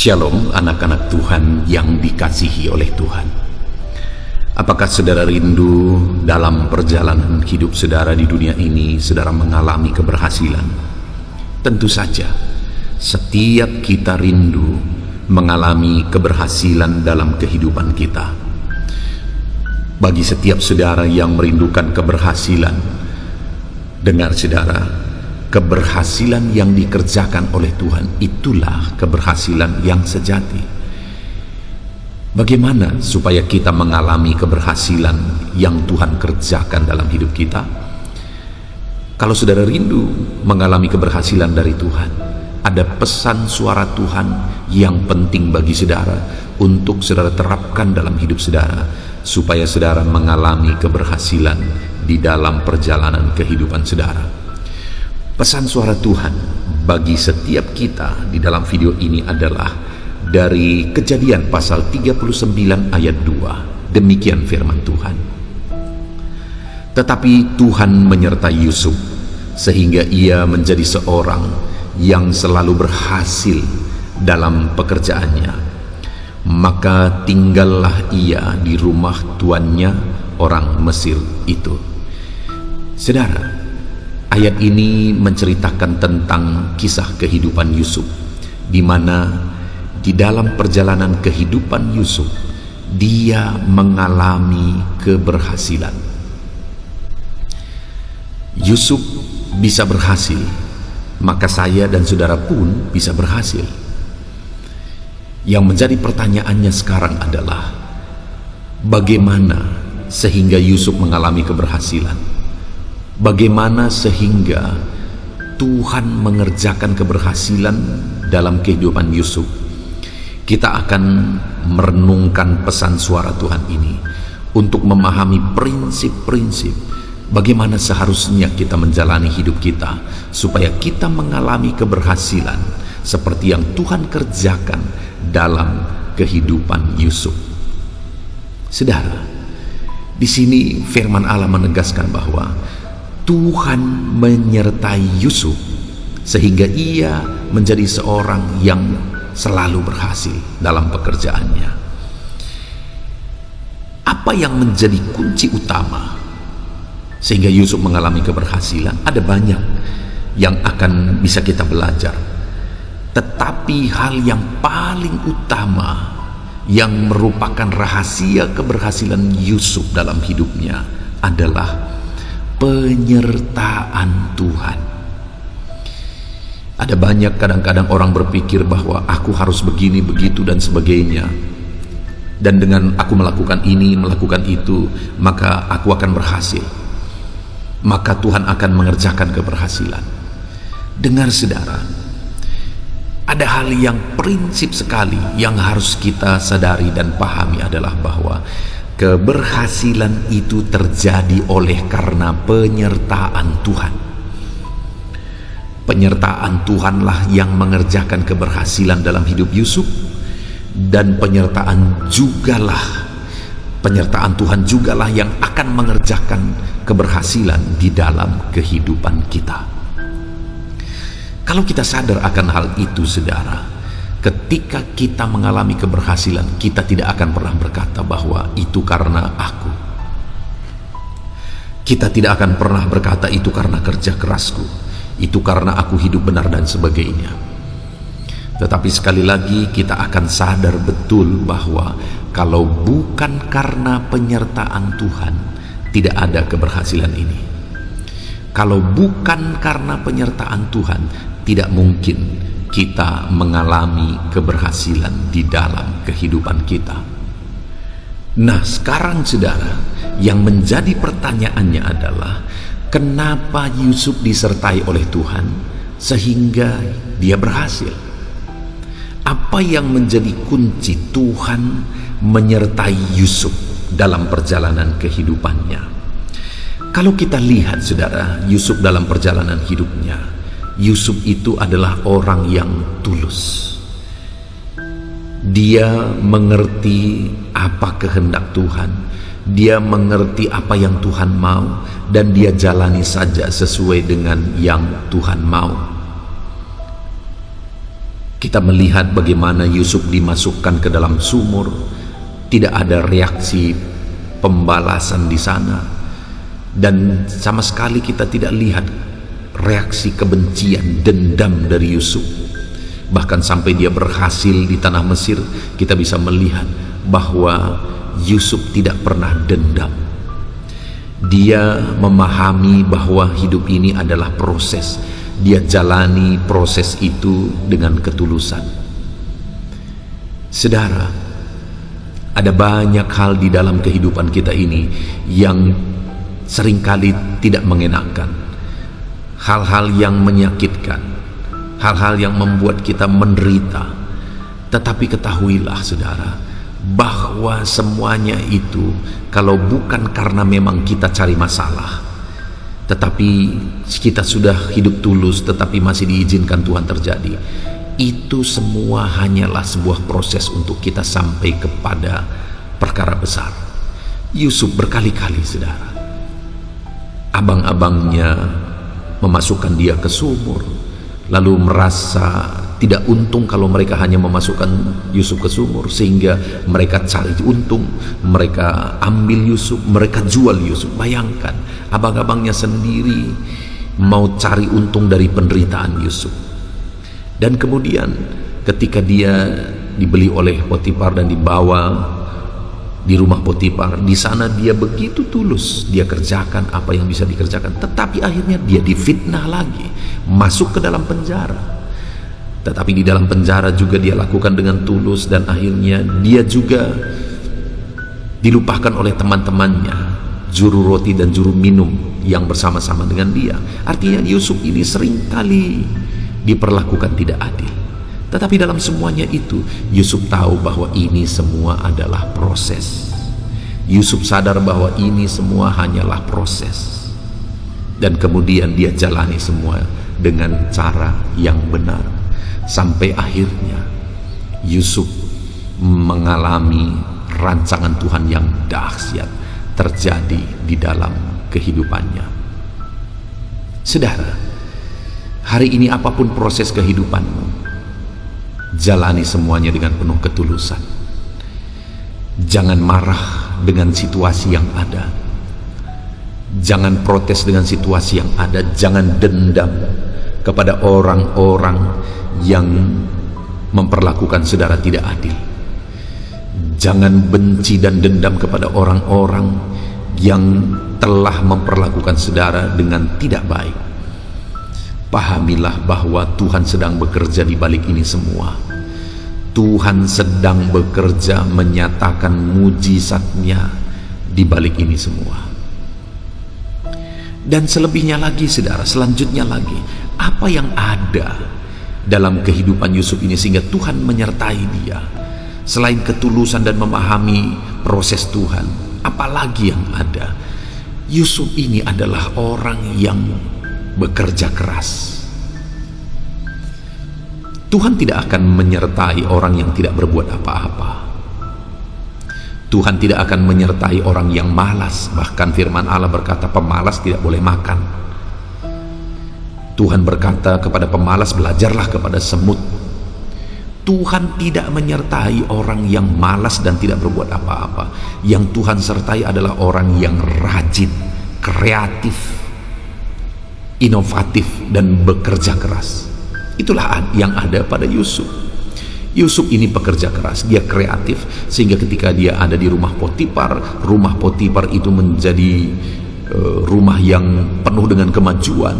Shalom anak-anak Tuhan yang dikasihi oleh Tuhan. Apakah saudara rindu dalam perjalanan hidup saudara di dunia ini saudara mengalami keberhasilan? Tentu saja, setiap kita rindu mengalami keberhasilan dalam kehidupan kita. Bagi setiap saudara yang merindukan keberhasilan, dengar saudara, keberhasilan yang dikerjakan oleh Tuhan itulah keberhasilan yang sejati. Bagaimana supaya kita mengalami keberhasilan yang Tuhan kerjakan dalam hidup kita? Kalau saudara rindu mengalami keberhasilan dari Tuhan, ada pesan suara Tuhan yang penting bagi saudara untuk saudara terapkan dalam hidup saudara, supaya saudara mengalami keberhasilan di dalam perjalanan kehidupan saudara. Pesan suara Tuhan bagi setiap kita di dalam video ini adalah dari Kejadian pasal 39 ayat 2. Demikian firman Tuhan. Tetapi Tuhan menyertai Yusuf sehingga ia menjadi seorang yang selalu berhasil dalam pekerjaannya. Maka tinggallah ia di rumah tuannya orang Mesir itu. Saudara, ayat ini menceritakan tentang kisah kehidupan Yusuf, di mana di dalam perjalanan kehidupan Yusuf, dia mengalami keberhasilan. Yusuf bisa berhasil, maka saya dan saudara pun bisa berhasil. Yang menjadi pertanyaannya sekarang adalah, bagaimana sehingga Yusuf mengalami keberhasilan? Bagaimana sehingga Tuhan mengerjakan keberhasilan dalam kehidupan Yusuf? Kita akan merenungkan pesan suara Tuhan ini untuk memahami prinsip-prinsip bagaimana seharusnya kita menjalani hidup kita, supaya kita mengalami keberhasilan seperti yang Tuhan kerjakan dalam kehidupan Yusuf. Saudara, di sini firman Allah menegaskan bahwa Tuhan menyertai Yusuf sehingga ia menjadi seorang yang selalu berhasil dalam pekerjaannya. Apa yang menjadi kunci utama sehingga Yusuf mengalami keberhasilan? Ada banyak yang akan bisa kita belajar, tetapi hal yang paling utama yang merupakan rahasia keberhasilan Yusuf dalam hidupnya adalah penyertaan Tuhan. Ada banyak kadang-kadang orang berpikir bahwa aku harus begini, begitu dan sebagainya, dan dengan aku melakukan ini, melakukan itu, maka aku akan berhasil, maka Tuhan akan mengerjakan keberhasilan. Dengar saudara, ada hal yang prinsip sekali yang harus kita sadari dan pahami adalah bahwa keberhasilan itu terjadi oleh karena penyertaan Tuhan. Penyertaan Tuhanlah yang mengerjakan keberhasilan dalam hidup Yusuf, dan penyertaan Tuhan jugalah yang akan mengerjakan keberhasilan di dalam kehidupan kita. Kalau kita sadar akan hal itu, saudara, ketika kita mengalami keberhasilan, kita tidak akan pernah berkata bahwa itu karena aku. Kita tidak akan pernah berkata itu karena kerja kerasku, itu karena aku hidup benar dan sebagainya. Tetapi sekali lagi kita akan sadar betul bahwa kalau bukan karena penyertaan Tuhan, tidak ada keberhasilan ini. Kalau bukan karena penyertaan Tuhan, tidak mungkin kita mengalami keberhasilan di dalam kehidupan kita. Nah, sekarang saudara, yang menjadi pertanyaannya adalah, kenapa Yusuf disertai oleh Tuhan sehingga dia berhasil? Apa yang menjadi kunci Tuhan menyertai Yusuf dalam perjalanan kehidupannya? Kalau kita lihat saudara, Yusuf dalam perjalanan hidupnya, Yusuf itu adalah orang yang tulus. Dia mengerti apa kehendak Tuhan, dia mengerti apa yang Tuhan mau, dan dia jalani saja sesuai dengan yang Tuhan mau. Kita melihat bagaimana Yusuf dimasukkan ke dalam sumur, tidak ada reaksi pembalasan di sana, dan sama sekali kita tidak lihat reaksi kebencian, dendam dari Yusuf. Bahkan sampai dia berhasil di tanah Mesir, kita bisa melihat bahwa Yusuf tidak pernah dendam. Dia memahami bahwa hidup ini adalah proses. Dia jalani proses itu dengan ketulusan. Saudara, ada banyak hal di dalam kehidupan kita ini yang seringkali tidak mengenakan. Hal-hal yang menyakitkan, hal-hal yang membuat kita menderita. Tetapi ketahuilah saudara, bahwa semuanya itu kalau bukan karena memang kita cari masalah, tetapi kita sudah hidup tulus tetapi masih diizinkan Tuhan terjadi, itu semua hanyalah sebuah proses untuk kita sampai kepada perkara besar. Yusuf berkali-kali saudara, abang-abangnya memasukkan dia ke sumur, lalu merasa tidak untung kalau mereka hanya memasukkan Yusuf ke sumur, sehingga mereka cari untung, mereka ambil Yusuf, mereka jual Yusuf. Bayangkan, abang-abangnya sendiri mau cari untung dari penderitaan Yusuf. Dan kemudian ketika dia dibeli oleh Potifar dan dibawa di rumah Potifar, di sana dia begitu tulus, dia kerjakan apa yang bisa dikerjakan, tetapi akhirnya dia difitnah lagi, masuk ke dalam penjara. Tetapi di dalam penjara juga dia lakukan dengan tulus, dan akhirnya dia juga dilupakan oleh teman-temannya, juru roti dan juru minum yang bersama-sama dengan dia. Artinya Yusuf ini seringkali diperlakukan tidak adil. Tetapi dalam semuanya itu, Yusuf tahu bahwa ini semua adalah proses. Yusuf sadar bahwa ini semua hanyalah proses. Dan kemudian dia jalani semua dengan cara yang benar. Sampai akhirnya Yusuf mengalami rancangan Tuhan yang dahsyat terjadi di dalam kehidupannya. Saudara, hari ini apapun proses kehidupanmu, jalani semuanya dengan penuh ketulusan. Jangan marah dengan situasi yang ada, jangan protes dengan situasi yang ada, jangan dendam kepada orang-orang yang memperlakukan saudara tidak adil. Jangan benci dan dendam kepada orang-orang yang telah memperlakukan saudara dengan tidak baik. Pahamilah bahwa Tuhan sedang bekerja di balik ini semua. Tuhan sedang bekerja menyatakan mujizatnya di balik ini semua. Dan selebihnya lagi saudara, selanjutnya lagi, apa yang ada dalam kehidupan Yusuf ini sehingga Tuhan menyertai dia? Selain ketulusan dan memahami proses Tuhan, apalagi yang ada? Yusuf ini adalah orang yang bekerja keras. Tuhan tidak akan menyertai orang yang tidak berbuat apa-apa. Tuhan tidak akan menyertai orang yang malas. Bahkan firman Allah berkata pemalas tidak boleh makan. Tuhan berkata kepada pemalas, belajarlah kepada semut. Tuhan tidak menyertai orang yang malas dan tidak berbuat apa-apa. Yang Tuhan sertai adalah orang yang rajin, kreatif, inovatif, dan bekerja keras. Itulah yang ada pada Yusuf. Yusuf ini pekerja keras, dia kreatif, sehingga ketika dia ada di rumah Potifar itu menjadi rumah yang penuh dengan kemajuan,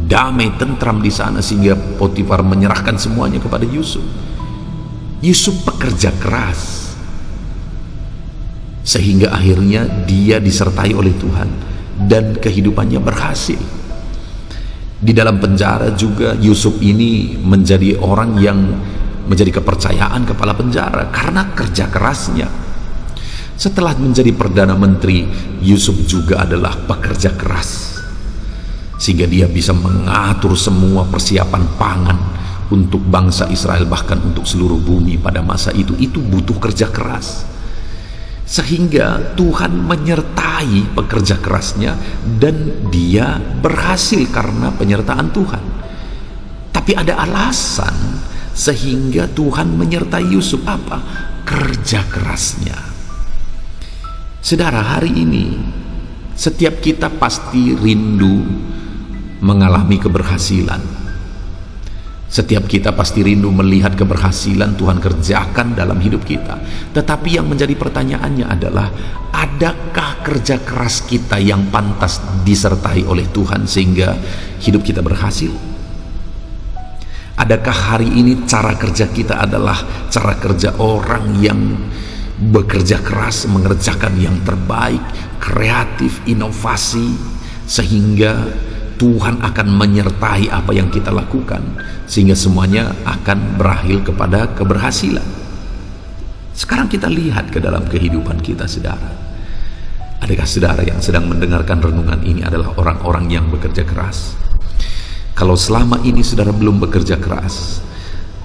damai, tentram di sana, sehingga Potifar menyerahkan semuanya kepada Yusuf. Yusuf pekerja keras, sehingga akhirnya dia disertai oleh Tuhan dan kehidupannya berhasil. Di dalam penjara juga Yusuf ini menjadi orang yang menjadi kepercayaan kepala penjara karena kerja kerasnya. Setelah menjadi Perdana Menteri, Yusuf juga adalah pekerja keras, sehingga dia bisa mengatur semua persiapan pangan untuk bangsa Israel, bahkan untuk seluruh bumi pada masa itu. Itu butuh kerja keras, sehingga Tuhan menyertai pekerja kerasnya dan dia berhasil karena penyertaan Tuhan. Tapi ada alasan sehingga Tuhan menyertai Yusuf. Apa? Kerja kerasnya. Saudara, hari ini setiap kita pasti rindu mengalami keberhasilan. Setiap kita pasti rindu melihat keberhasilan Tuhan kerjakan dalam hidup kita. Tetapi yang menjadi pertanyaannya adalah, adakah kerja keras kita yang pantas disertai oleh Tuhan sehingga hidup kita berhasil? Adakah hari ini cara kerja kita adalah cara kerja orang yang bekerja keras, mengerjakan yang terbaik, kreatif, inovasi, sehingga Tuhan akan menyertai apa yang kita lakukan, sehingga semuanya akan berakhir kepada keberhasilan. Sekarang kita lihat ke dalam kehidupan kita, saudara. Adakah saudara yang sedang mendengarkan renungan ini adalah orang-orang yang bekerja keras? Kalau selama ini saudara belum bekerja keras,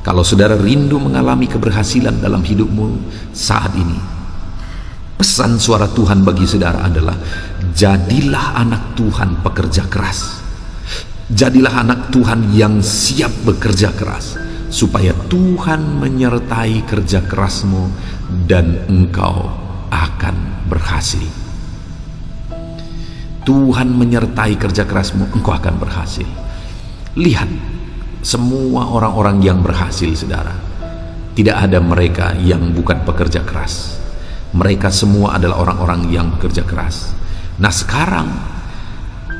kalau saudara rindu mengalami keberhasilan dalam hidupmu saat ini, pesan suara Tuhan bagi saudara adalah, jadilah anak Tuhan pekerja keras. Jadilah anak Tuhan yang siap bekerja keras, supaya Tuhan menyertai kerja kerasmu dan engkau akan berhasil. Tuhan menyertai kerja kerasmu, engkau akan berhasil. Lihat, semua orang-orang yang berhasil, saudara, tidak ada mereka yang bukan pekerja keras. Mereka semua adalah orang-orang yang bekerja keras. Nah, sekarang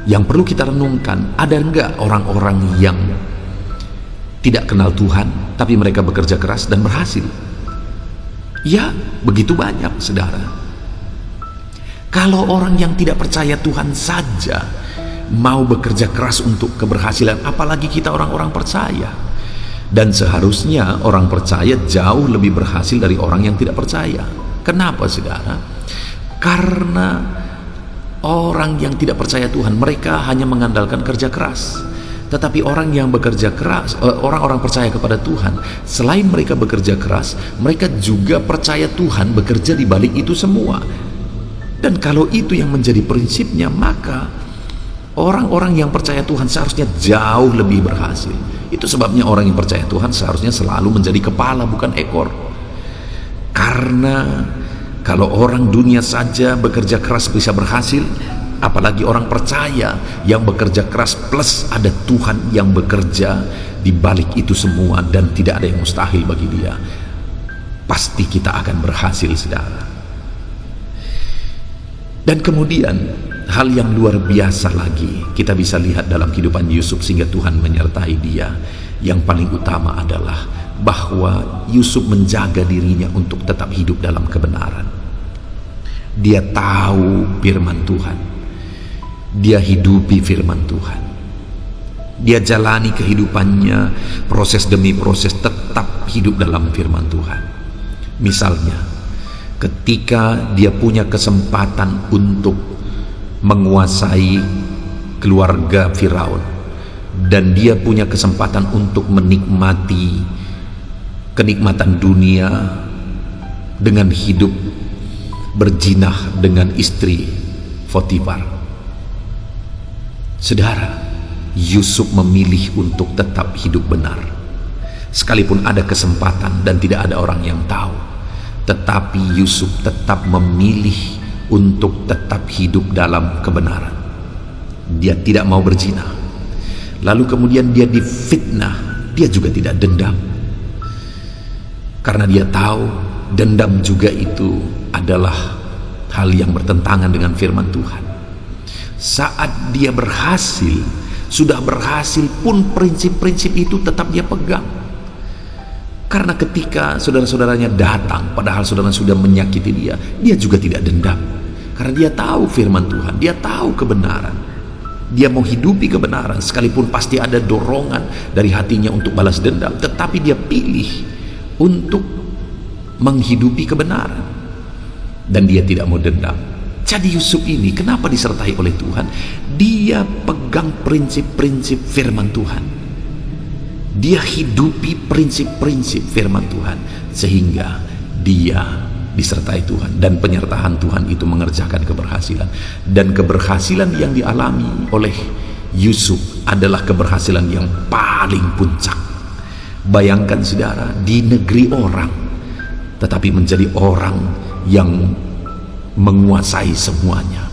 yang perlu kita renungkan, ada enggak orang-orang yang tidak kenal Tuhan tapi mereka bekerja keras dan berhasil? Ya, begitu banyak, saudara. Kalau orang yang tidak percaya Tuhan saja mau bekerja keras untuk keberhasilan, apalagi kita orang-orang percaya. Dan seharusnya orang percaya jauh lebih berhasil dari orang yang tidak percaya. Kenapa, saudara? Karena orang yang tidak percaya Tuhan, mereka hanya mengandalkan kerja keras. Tetapi orang yang bekerja keras, orang-orang percaya kepada Tuhan, selain mereka bekerja keras, mereka juga percaya Tuhan bekerja di balik itu semua. Dan kalau itu yang menjadi prinsipnya, maka orang-orang yang percaya Tuhan seharusnya jauh lebih berhasil. Itu sebabnya orang yang percaya Tuhan seharusnya selalu menjadi kepala, bukan ekor. Karena kalau orang dunia saja bekerja keras bisa berhasil, apalagi orang percaya yang bekerja keras plus ada Tuhan yang bekerja di balik itu semua, dan tidak ada yang mustahil bagi dia. Pasti kita akan berhasil, saudara. Dan kemudian hal yang luar biasa lagi kita bisa lihat dalam kehidupan Yusuf sehingga Tuhan menyertai dia. Yang paling utama adalah bahwa Yusuf menjaga dirinya untuk tetap hidup dalam kebenaran. Dia tahu firman Tuhan, dia hidupi firman Tuhan, dia jalani kehidupannya proses demi proses tetap hidup dalam firman Tuhan. Misalnya ketika dia punya kesempatan untuk menguasai keluarga Firaun, dan dia punya kesempatan untuk menikmati kenikmatan dunia dengan hidup berjinah dengan istri Potifar. Saudara, Yusuf memilih untuk tetap hidup benar. Sekalipun ada kesempatan dan tidak ada orang yang tahu, tetapi Yusuf tetap memilih untuk tetap hidup dalam kebenaran. Dia tidak mau berzina. Lalu kemudian dia difitnah, dia juga tidak dendam. Karena dia tahu dendam juga itu adalah hal yang bertentangan dengan firman Tuhan. Saat dia berhasil, sudah berhasil pun prinsip-prinsip itu tetap dia pegang. Karena ketika saudara-saudaranya datang, padahal saudara sudah menyakiti dia, dia juga tidak dendam. Karena dia tahu firman Tuhan, dia tahu kebenaran. Dia mau hidupi kebenaran, sekalipun pasti ada dorongan dari hatinya untuk balas dendam, tetapi dia pilih untuk menghidupi kebenaran. Dan dia tidak mau dendam. Jadi Yusuf ini kenapa disertai oleh Tuhan? Dia pegang prinsip-prinsip firman Tuhan. Dia hidupi prinsip-prinsip firman Tuhan, sehingga dia disertai Tuhan, dan penyertaan Tuhan itu mengerjakan keberhasilan. Dan keberhasilan yang dialami oleh Yusuf adalah keberhasilan yang paling puncak. Bayangkan saudara, di negeri orang, tetapi menjadi orang yang menguasai semuanya.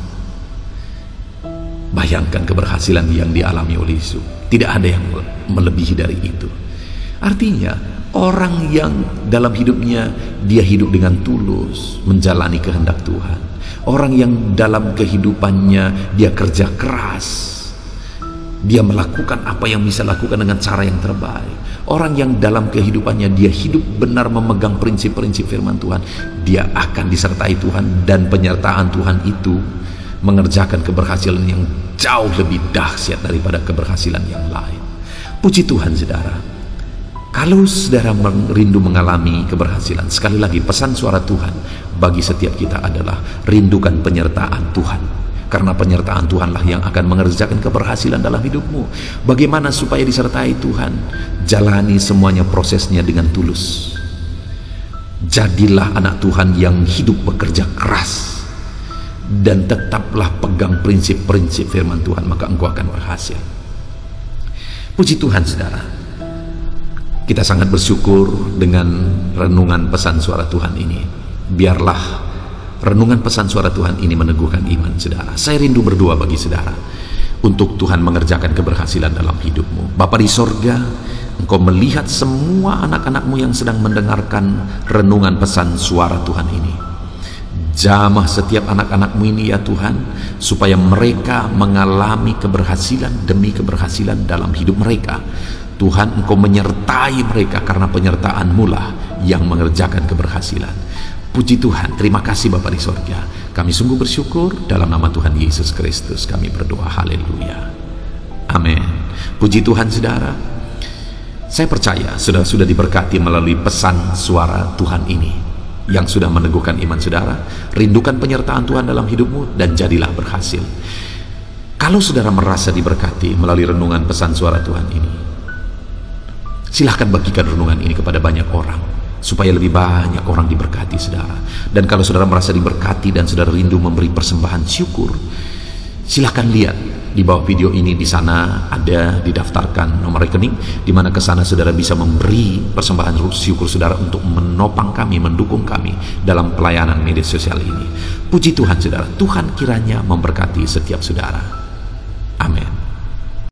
Bayangkan keberhasilan yang dialami oleh Yusuf. Tidak ada yang melebihi dari itu. Artinya orang yang dalam hidupnya dia hidup dengan tulus menjalani kehendak Tuhan, orang yang dalam kehidupannya dia kerja keras, dia melakukan apa yang bisa lakukan dengan cara yang terbaik, orang yang dalam kehidupannya dia hidup benar memegang prinsip-prinsip firman Tuhan, dia akan disertai Tuhan, dan penyertaan Tuhan itu mengerjakan keberhasilan yang jauh lebih dahsyat daripada keberhasilan yang lain. Puji Tuhan saudara. Kalau saudara rindu mengalami keberhasilan, sekali lagi pesan suara Tuhan bagi setiap kita adalah rindukan penyertaan Tuhan. Karena penyertaan Tuhanlah yang akan mengerjakan keberhasilan dalam hidupmu. Bagaimana supaya disertai Tuhan? Jalani semuanya prosesnya dengan tulus. Jadilah anak Tuhan yang hidup bekerja keras, dan tetaplah pegang prinsip-prinsip firman Tuhan, maka engkau akan berhasil. Puji Tuhan saudara. Kita sangat bersyukur dengan renungan pesan suara Tuhan ini. Biarlah renungan pesan suara Tuhan ini meneguhkan iman saudara. Saya rindu berdoa bagi saudara untuk Tuhan mengerjakan keberhasilan dalam hidupmu. Bapa di sorga, Engkau melihat semua anak-anakmu yang sedang mendengarkan renungan pesan suara Tuhan ini. Jamah setiap anak-anakmu ini ya Tuhan, supaya mereka mengalami keberhasilan demi keberhasilan dalam hidup mereka. Tuhan, Engkau menyertai mereka, karena penyertaan-Mu lah yang mengerjakan keberhasilan. Puji Tuhan, terima kasih Bapa di sorga. Kami sungguh bersyukur, dalam nama Tuhan Yesus Kristus kami berdoa, haleluya, amin. Puji Tuhan saudara. Saya percaya saudara sudah diberkati melalui pesan suara Tuhan ini, yang sudah meneguhkan iman saudara. Rindukan penyertaan Tuhan dalam hidupmu dan jadilah berhasil. Kalau saudara merasa diberkati melalui renungan pesan suara Tuhan ini, silahkan bagikan renungan ini kepada banyak orang, supaya lebih banyak orang diberkati saudara. Dan kalau saudara merasa diberkati dan saudara rindu memberi persembahan syukur, silahkan lihat di bawah video ini. Di sana ada didaftarkan nomor rekening, di mana ke sana saudara bisa memberi persembahan syukur saudara untuk menopang kami, mendukung kami dalam pelayanan media sosial ini. Puji Tuhan saudara. Tuhan kiranya memberkati setiap saudara. Amin.